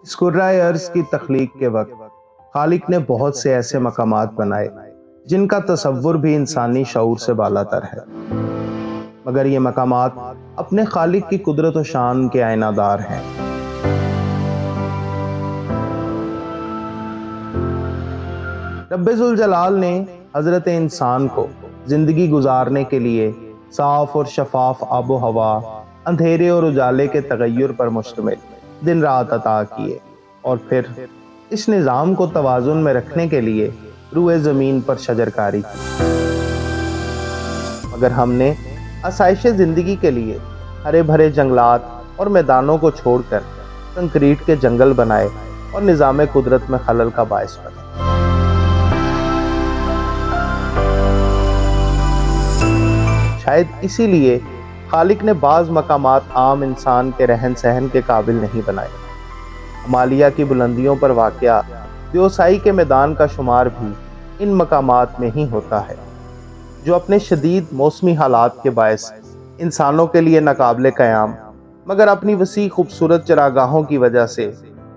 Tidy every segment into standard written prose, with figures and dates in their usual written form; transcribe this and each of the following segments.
स्कुर्राए अर्ज की तख्लीक के वक्त खालिक ने बहुत से ऐसे मकामात बनाए जिनका तसव्वुर भी इंसानी शऊर से बालातर है, मगर ये मकामात अपने खालिक की कुदरत व शान के आयनादार हैं। रब्बे जुल जलाल ने हजरत इंसान को जिंदगी गुजारने के लिए साफ और शफाफ आबो हवा, अंधेरे और उजाले के तगय्युर पर मुश्तमिल दिन रात अता किए और फिर इस निज़ाम को तवाज़ुन में रखने के लिए रूए ज़मीन पर शजरकारी की। मगर हमने आसाइश जिंदगी के लिए हरे भरे जंगलात और मैदानों को छोड़कर कंक्रीट के जंगल बनाए और निज़ाम कुदरत में खलल का बायस बने। शायद इसीलिए खालिक ने बाज़ मकामात आम इंसान के रहन सहन के काबिल नहीं बनाए। हिमालय की बुलंदियों पर वाक़या देओसाई के मैदान का शुमार भी इन मकामात में ही होता है, जो अपने शदीद मौसमी हालात के बायस इंसानों के लिए नाकाबिले क़याम मगर अपनी वसी खूबसूरत चरागाहों की वजह से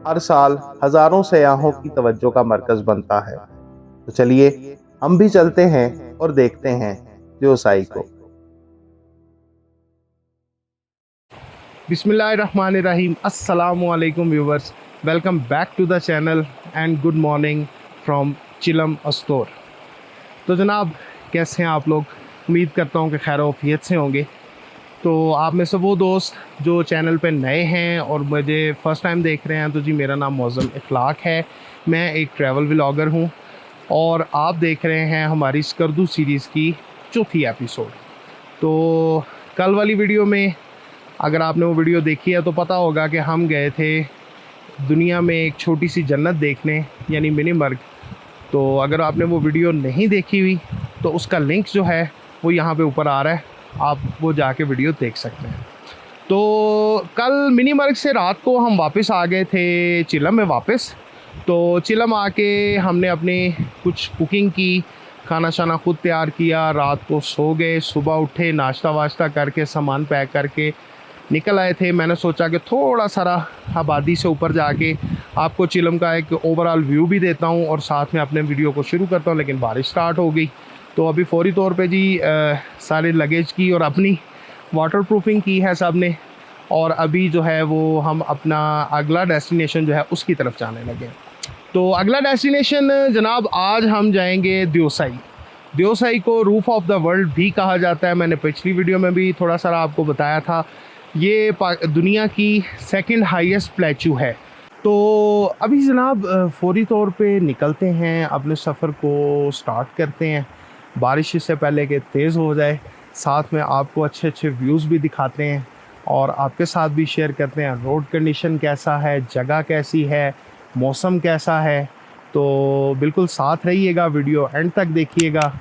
हर साल हज़ारों सयाहों की तवज्जो का मरकज़ बनता है। तो चलिए हम भी चलते हैं और देखते हैं देओसाई को। बिस्मिल्लाहिर्रहमानिर्रहीम। अस्सलामुअलैकुम viewers, welcome back to the channel and good morning from Chilam Astore. तो जनाब, कैसे हैं आप लोग? उम्मीद करता हूं कि खैर आफियत से होंगे। तो आप में से वो दोस्त जो चैनल पे नए हैं और मुझे फ़र्स्ट टाइम देख रहे हैं, तो जी मेरा नाम मौज़म इखलाक है। मैं एक ट्रैवल व्लॉगर हूं और आप देख रहे हैं हमारी स्कर्दू सीरीज़ की चौथी एपिसोड। तो कल वाली वीडियो में अगर आपने वो वीडियो देखी है तो पता होगा कि हम गए थे दुनिया में एक छोटी सी जन्नत देखने, यानी मिनी मर्ग। तो अगर आपने वो वीडियो नहीं देखी हुई तो उसका लिंक जो है वो यहाँ पे ऊपर आ रहा है, आप वो जाके वीडियो देख सकते हैं। तो कल मिनी मर्ग से रात को हम वापस आ गए थे चिलम में वापस। तो चिलम आके हमने अपनी कुछ कुकिंग की, खाना शाना खुद तैयार किया, रात को सो गए, सुबह उठे, नाश्ता वाश्ता करके सामान पैक करके निकल आए थे। मैंने सोचा कि थोड़ा सारा आबादी से ऊपर जाके आपको चिलम का एक ओवरऑल व्यू भी देता हूं और साथ में अपने वीडियो को शुरू करता हूं, लेकिन बारिश स्टार्ट हो गई। तो अभी फौरी तौर पे जी सारे लगेज की और अपनी वाटर प्रूफिंग की है सब ने, और अभी जो है वो हम अपना अगला डेस्टिनेशन जो है उसकी तरफ जाने लगे। तो अगला डेस्टिनेशन जनाब, आज हम जाएंगे देओसाई। देओसाई को रूफ ऑफ द वर्ल्ड भी कहा जाता है। मैंने पिछली वीडियो में भी थोड़ा सा आपको बताया था। ये दुनिया की सेकंड हाईएस्ट प्लेचू है। तो अभी जनाब फौरी तौर पे निकलते हैं, अपने सफ़र को स्टार्ट करते हैं बारिश इससे पहले कि तेज़ हो जाए। साथ में आपको अच्छे अच्छे व्यूज़ भी दिखाते हैं और आपके साथ भी शेयर करते हैं रोड कंडीशन कैसा है, जगह कैसी है, मौसम कैसा है। तो बिल्कुल साथ रहिएगा, वीडियो एंड तक देखिएगा।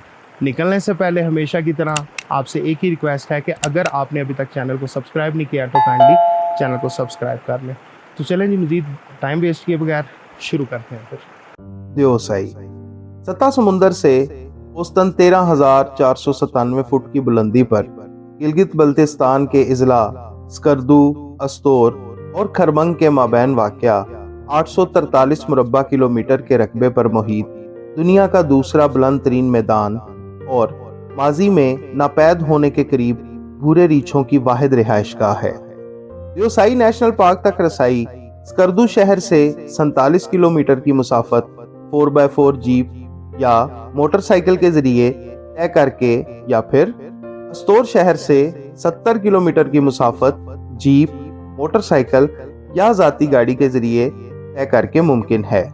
निकलने से पहले हमेशा की तरह आपसे एक ही रिक्वेस्ट है कि अगर आपने अभी तक चैनल को सब्सक्राइब नहीं किया तो काइंडली चैनल को सब्सक्राइब कर लें। तो चलें जी, मज़ीद टाइम वेस्ट किए बगैर शुरू करते हैं फिर। देओसाई सतह समुंदर से औसतन 13,497 फुट की बुलंदी पर गिलगित बल्तिस्तान के इजला स्कर्दू, अस्तोर और खरमंग के माबैन वाक़या 843 मुरब्बा किलोमीटर के रकबे पर मुहित दुनिया का दूसरा बुलंद तरीन मैदान और माजी में नापैद होने के करीब भूरे रीछों की वाहिद रिहाइशगाह है। देओसाई नेशनल पार्क तक रसाई स्कर्दू शहर से 47 किलोमीटर की मुसाफत 4x4 जीप या मोटरसाइकिल के जरिए तय करके, या फिर अस्तोर शहर से 70 किलोमीटर की मुसाफत जीप, मोटरसाइकिल या जाती गाड़ी के जरिए तय करके मुमकिन है।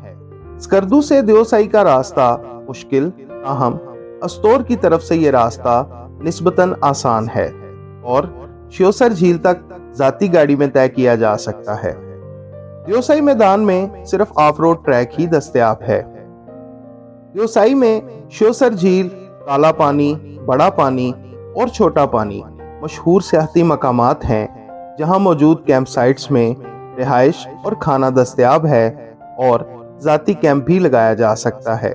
स्कर्दू से देओसाई का रास्ता मुश्किल, अहम अस्तोर की तरफ से ये रास्ता निस्बतन आसान है और श्योसर झील तक जाती गाड़ी में तय किया जा सकता है। देओसाई मैदान में सिर्फ ऑफ रोड ट्रैक ही दस्तयाब है। देओसाई में श्योसर झील, काला पानी, बड़ा पानी और छोटा पानी मशहूर सियाहती मकामात हैं, जहां मौजूद कैंप साइट्स में रिहाइश और खाना दस्तयाब है और जाती कैंप भी लगाया जा सकता है।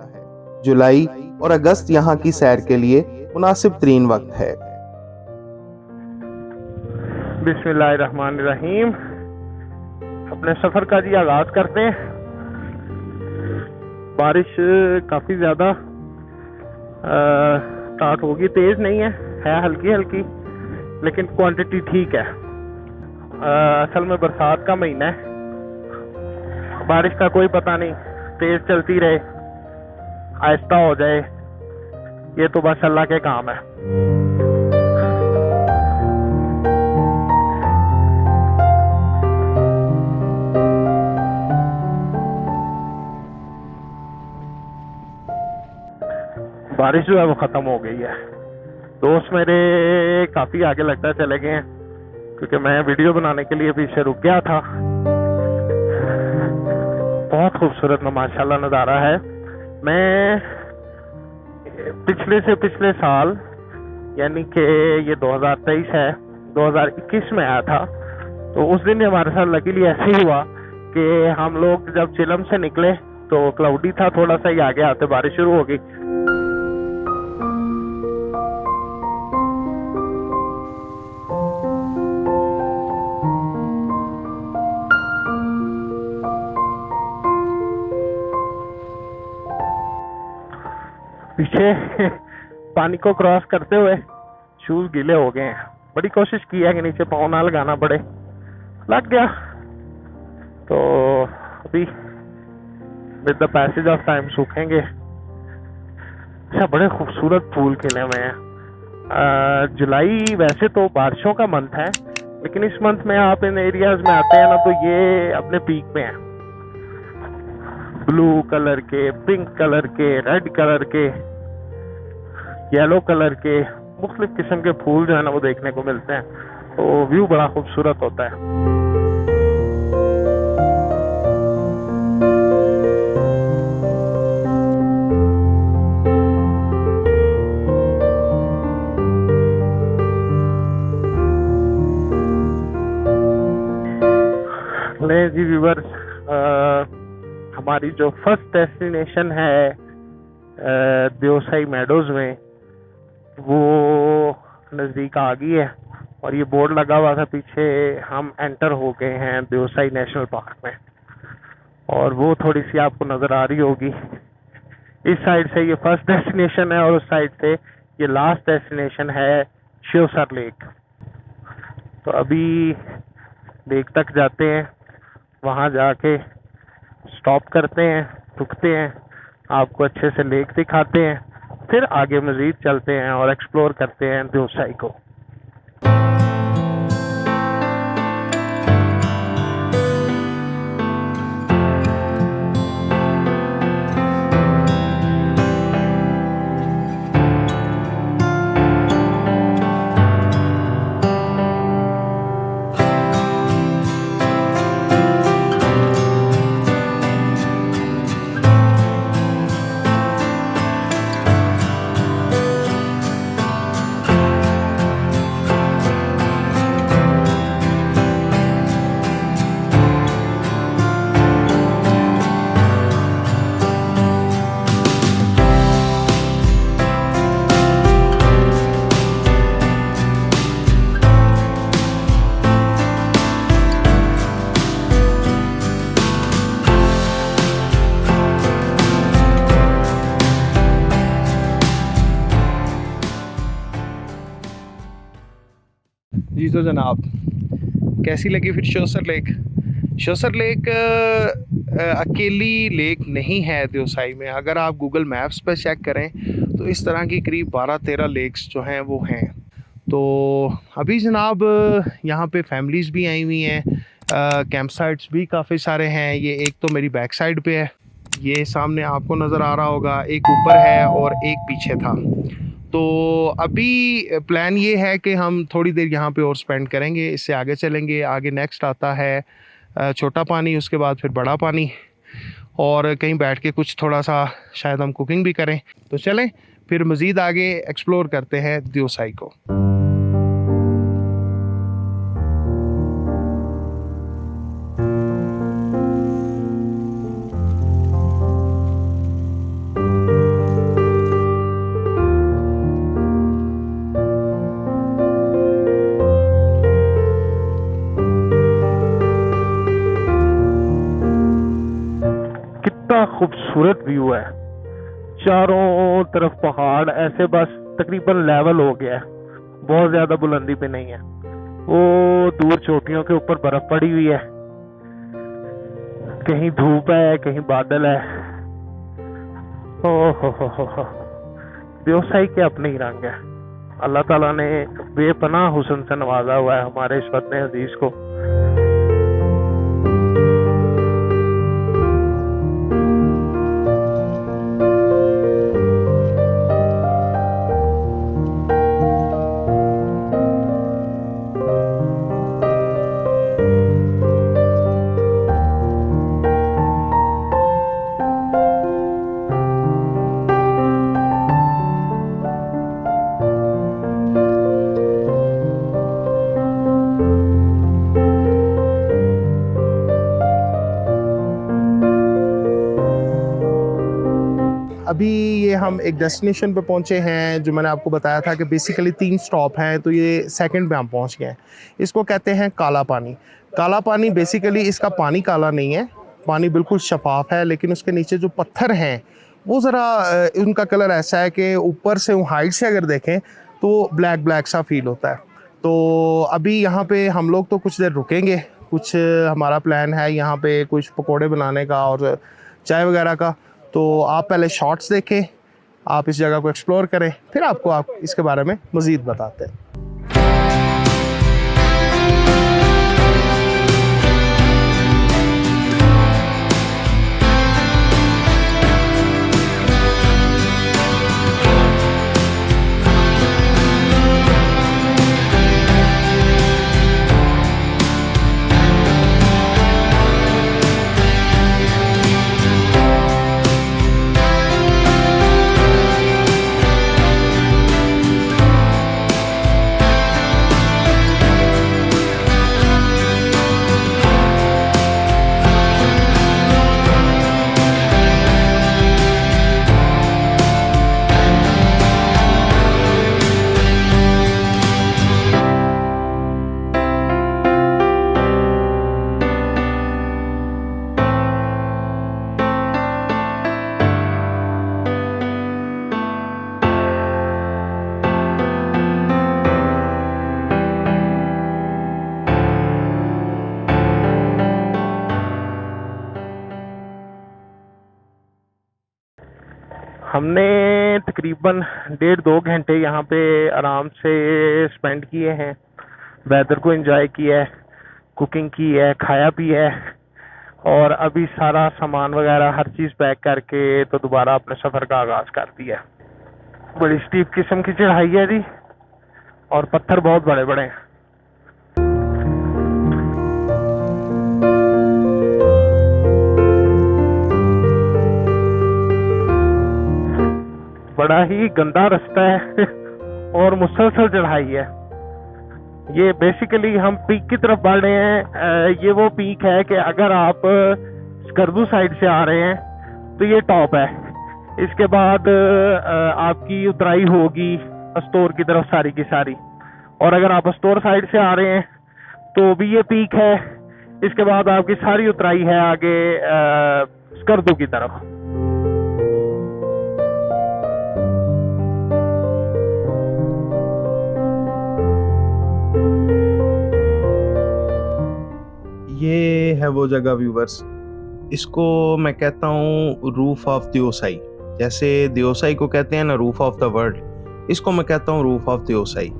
जुलाई और अगस्त यहाँ की सैर के लिए मुनासिब तरीन वक्त है। बिस्मिल्लाहिर्रहमानिर्रहीम। अपने सफर का जी आगाज करते हैं। बारिश काफी ज्यादा स्टार्ट होगी, तेज नहीं है हल्की हल्की, लेकिन क्वांटिटी ठीक है। असल में बरसात का महीना है, बारिश का कोई पता नहीं, तेज चलती रहे आहिस्ता हो जाए, ये तो बस अल्लाह के काम है। बारिश जो है वो खत्म हो गई है। दोस्त मेरे काफी आगे लगता है चले गए हैं, क्योंकि मैं वीडियो बनाने के लिए पीछे रुक गया था। बहुत खूबसूरत माशाल्लाह नज़ारा है। मैं पिछले साल, यानी कि ये 2023 है, 2021 में आया था। तो उस दिन हमारे साथ लकीली ऐसे ही हुआ कि हम लोग जब चिलम से निकले तो क्लाउडी था, थोड़ा सा ही आगे आते बारिश शुरू हो गई। पीछे पानी को क्रॉस करते हुए शूज गीले हो गए हैं। बड़ी कोशिश की है कि नीचे पाँव ना लगाना पड़े, लग गया। तो अभी with the passage of time सूखेंगे। अच्छा, बड़े खूबसूरत फूल खिले हुए हैं। जुलाई वैसे तो बारिशों का मंथ है, लेकिन इस मंथ में आप इन एरियाज में आते हैं ना तो ये अपने पीक पे हैं। ब्लू कलर के, पिंक कलर के, रेड कलर के, येलो कलर के, मुख्तलिफ किस्म के फूल जो है ना वो देखने को मिलते हैं। तो व्यू बड़ा खूबसूरत होता है। ले जी व्यूअर्स, हमारी जो फर्स्ट डेस्टिनेशन है देवसाई मेडोज में, वो नज़दीक आ गई है। और ये बोर्ड लगा हुआ था पीछे, हम एंटर हो गए हैं देवसाई नेशनल पार्क में। और वो थोड़ी सी आपको नज़र आ रही होगी। इस साइड से ये फर्स्ट डेस्टिनेशन है और उस साइड से ये लास्ट डेस्टिनेशन है शिवसर लेक। तो अभी लेक तक जाते हैं, वहाँ जाके स्टॉप करते हैं, रुकते हैं, आपको अच्छे से लेक दिखाते हैं, फिर आगे मजीद चलते हैं और एक्सप्लोर करते हैं देवसाई को। जी तो जनाब, कैसी लगी फिर शोसर लेक? शोसर लेक अकेली लेक नहीं है देवसाई में। अगर आप गूगल मैप्स पर चेक करें तो इस तरह की करीब 12-13 लेक्स जो हैं वो हैं। तो अभी जनाब यहाँ पे फैमिलीज़ भी आई हुई हैं, कैंप साइट्स भी काफ़ी सारे हैं। ये एक तो मेरी बैक साइड पे है, ये सामने आपको नज़र आ रहा होगा, एक ऊपर है और एक पीछे था। तो अभी प्लान ये है कि हम थोड़ी देर यहाँ पे और स्पेंड करेंगे, इससे आगे चलेंगे। आगे नेक्स्ट आता है छोटा पानी, उसके बाद फिर बड़ा पानी, और कहीं बैठ के कुछ थोड़ा सा शायद हम कुकिंग भी करें। तो चलें फिर मज़ीद आगे एक्सप्लोर करते हैं देवसाई को। खूबसूरत व्यू है, चारों तरफ पहाड़ ऐसे बस तकरीबन लेवल हो गया है, बहुत ज्यादा बुलंदी पे नहीं है। वो दूर चोटियों के ऊपर बर्फ पड़ी हुई है, कहीं धूप है कहीं बादल है। ओ हो, व्यवसाय के अपने ही रंग है। अल्लाह ताला ने बेपनाह हुस्न से नवाजा हुआ है हमारे इस वतन अजीज को। अभी ये हम एक डेस्टिनेशन पे पहुंचे हैं, जो मैंने आपको बताया था कि बेसिकली 3 स्टॉप हैं, तो ये सेकंड पे हम पहुंच गए हैं। इसको कहते हैं काला पानी। काला पानी बेसिकली इसका पानी काला नहीं है, पानी बिल्कुल शफाफ है, लेकिन उसके नीचे जो पत्थर हैं वो ज़रा उनका कलर ऐसा है कि ऊपर से हाइट से अगर देखें तो ब्लैक ब्लैक सा फील होता है। तो अभी यहाँ पे हम लोग तो कुछ देर रुकेंगे, कुछ हमारा प्लान है यहाँ पे कुछ पकोड़े बनाने का और चाय वगैरह का। तो आप पहले शॉर्ट्स देखें, आप इस जगह को एक्सप्लोर करें, फिर आप इसके बारे में मज़ीद बताते हैं। हमने तकरीबन 1.5-2 घंटे यहाँ पे आराम से स्पेंड किए हैं, वेदर को एंजॉय किया है, कुकिंग की है, खाया भी है, और अभी सारा सामान वगैरह हर चीज़ पैक करके तो दोबारा अपने सफ़र का आगाज़ कर दिया। बड़ी स्टीप किस्म की चढ़ाई है जी, और पत्थर बहुत बड़े बड़े हैं। बड़ा ही गंदा रास्ता है और मुसलसल चढ़ाई है। ये बेसिकली हम पीक की तरफ बढ़ रहे हैं। ये वो पीक है कि अगर आप स्कर्दू साइड से आ रहे हैं तो ये टॉप है, इसके बाद आपकी उतराई होगी अस्तोर की तरफ सारी की सारी, और अगर आप अस्तोर साइड से आ रहे हैं तो भी ये पीक है, इसके बाद आपकी सारी उतराई है आगे स्कर्दू की तरफ। ये है वो जगह व्यूवर्स, इसको मैं कहता हूँ रूफ ऑफ दियोसाई। जैसे दियोसाई को कहते हैं ना रूफ ऑफ द वर्ल्ड, इसको मैं कहता हूँ रूफ ऑफ दियोसाई।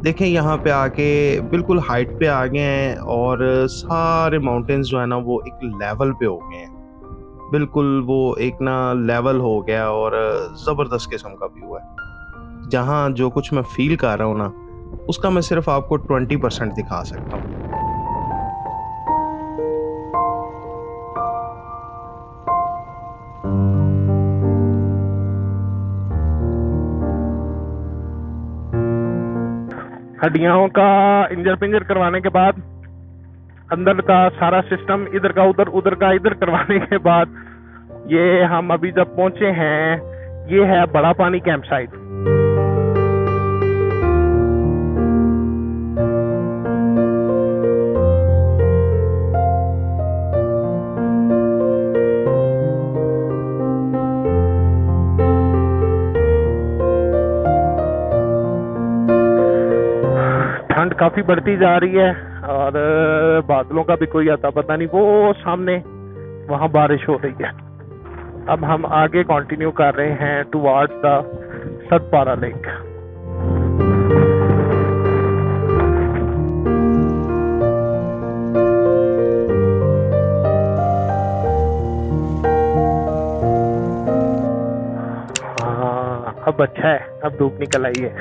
देखें यहाँ पे आके बिल्कुल हाइट पे आ गए हैं और सारे माउंटेन्स जो है ना वो एक लेवल पे हो गए हैं, बिल्कुल वो एक ना लेवल हो गया और ज़बरदस्त किस्म का व्यू है। जहाँ जो कुछ मैं फील कर रहा हूँ ना उसका मैं सिर्फ आपको 20% दिखा सकता हूँ। हड्डियों का इंजर पिंजर करवाने के बाद, अंदर का सारा सिस्टम इधर का उधर उधर का इधर करवाने के बाद, ये हम अभी जब पहुंचे हैं, ये है बड़ा पानी कैंप साइट। काफ़ी बढ़ती जा रही है और बादलों का भी कोई आता पता नहीं। वो सामने वहाँ बारिश हो रही है। अब हम आगे कंटिन्यू कर रहे हैं टुवर्ड्स द सतपारा लेक। अब अच्छा है, अब धूप निकल आई है।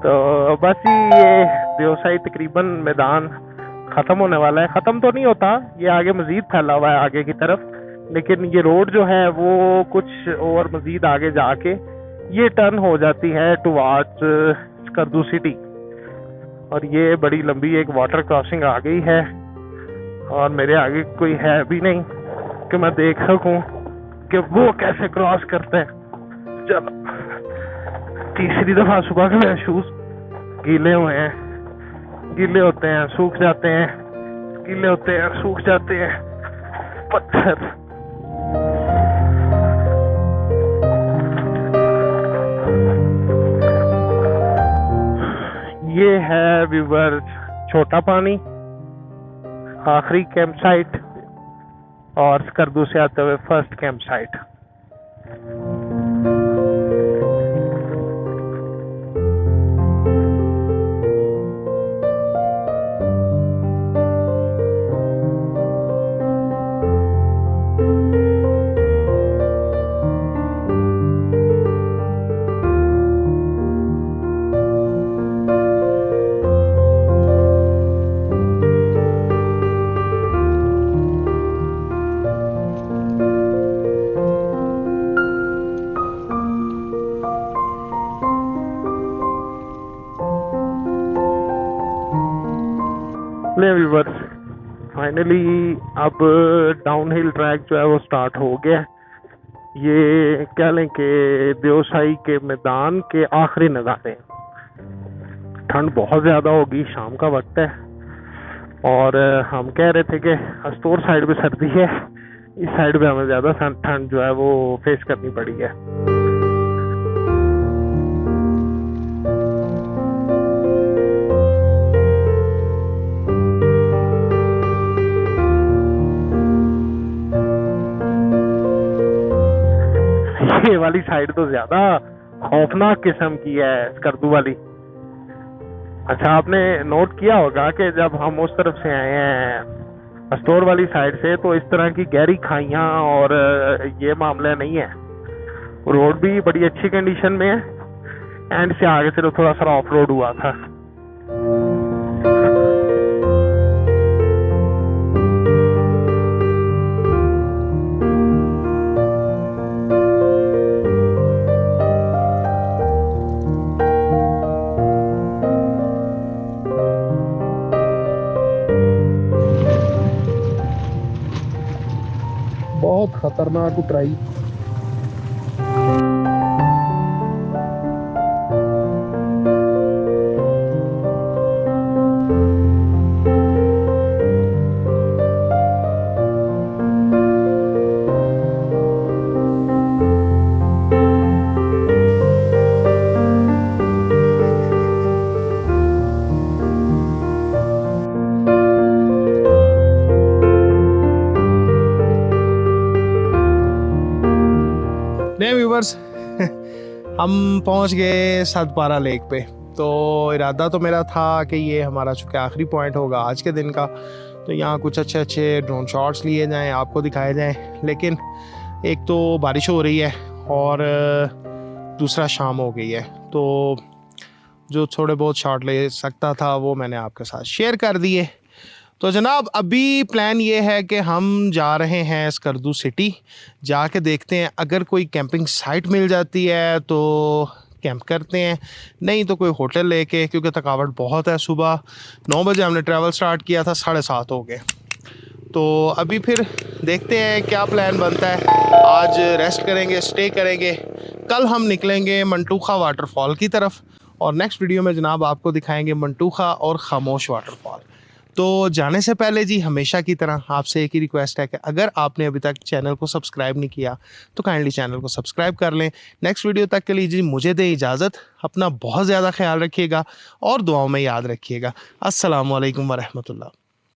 तो बस ये देवसाई तकरीबन मैदान ख़त्म होने वाला है। ख़त्म तो नहीं होता, ये आगे मज़ीद फैला हुआ है आगे की तरफ, लेकिन ये रोड जो है वो कुछ और मज़ीद आगे जाके ये टर्न हो जाती है टुवर्ड्स स्कर्दू सिटी। और ये बड़ी लंबी एक वाटर क्रॉसिंग आ गई है और मेरे आगे कोई है भी नहीं कि मैं देख सकूं कि वो कैसे क्रॉस करते हैं। चलो, तीसरी दफा सुबह के मेरे शूज गीले हुए हैं, गीले होते हैं सूख जाते हैं, गीले होते हैं सूख जाते हैं। पत्थर ये है व्यूअर्स छोटा पानी, आखिरी कैंप साइट और स्कर्दू से आते हुए first camp site. Viewers finally अब डाउनहिल ट्रैक जो है वो स्टार्ट हो गया है। ये कह लें कि देवसाई के मैदान के आखिरी नज़ारे। ठंड बहुत ज़्यादा होगी, शाम का वक्त है और हम कह रहे थे कि अस्तोर साइड पे सर्दी है, इस साइड पे हमें ज़्यादा ठंड जो है वो फेस करनी पड़ी है। ये वाली साइड तो ज्यादा खौफनाक किस्म की है, स्कर्दू वाली। अच्छा, आपने नोट किया होगा कि जब हम उस तरफ से आए हैं अस्तोर वाली साइड से तो इस तरह की गहरी खाइयां और ये मामला नहीं है। रोड भी बड़ी अच्छी कंडीशन में है एंड से आगे से थोड़ा सा ऑफ रोड हुआ था। बहुत खतरनाक उतराई। व्यूअर्स हम पहुंच गए सतपारा लेक पे। तो इरादा तो मेरा था कि ये हमारा चूँकि आखिरी पॉइंट होगा आज के दिन का, तो यहाँ कुछ अच्छे अच्छे ड्रोन शॉट्स लिए जाएं, आपको दिखाए जाएं। लेकिन एक तो बारिश हो रही है और दूसरा शाम हो गई है, तो जो थोड़े बहुत शॉट ले सकता था वो मैंने आपके साथ शेयर कर दिए। तो जनाब अभी प्लान ये है कि हम जा रहे हैं स्कर्दू सिटी, जाके देखते हैं अगर कोई कैंपिंग साइट मिल जाती है तो कैंप करते हैं, नहीं तो कोई होटल लेके, क्योंकि थकावट बहुत है। सुबह 9 बजे हमने ट्रैवल स्टार्ट किया था, 7:30 हो गए। तो अभी फिर देखते हैं क्या प्लान बनता है। आज रेस्ट करेंगे, स्टे करेंगे, कल हम निकलेंगे मंटूखा वाटरफॉल की तरफ और नेक्स्ट वीडियो में जनाब आपको दिखाएंगे मंटूखा और खामोश वाटरफॉल। तो जाने से पहले जी हमेशा की तरह आपसे एक ही रिक्वेस्ट है कि अगर आपने अभी तक चैनल को सब्सक्राइब नहीं किया तो काइंडली चैनल को सब्सक्राइब कर लें। नेक्स्ट वीडियो तक के लिए जी मुझे दें इजाज़त। अपना बहुत ज़्यादा ख्याल रखिएगा और दुआओं में याद रखिएगा। अस्सलामु अलैकुम वरहमतुल्लाह।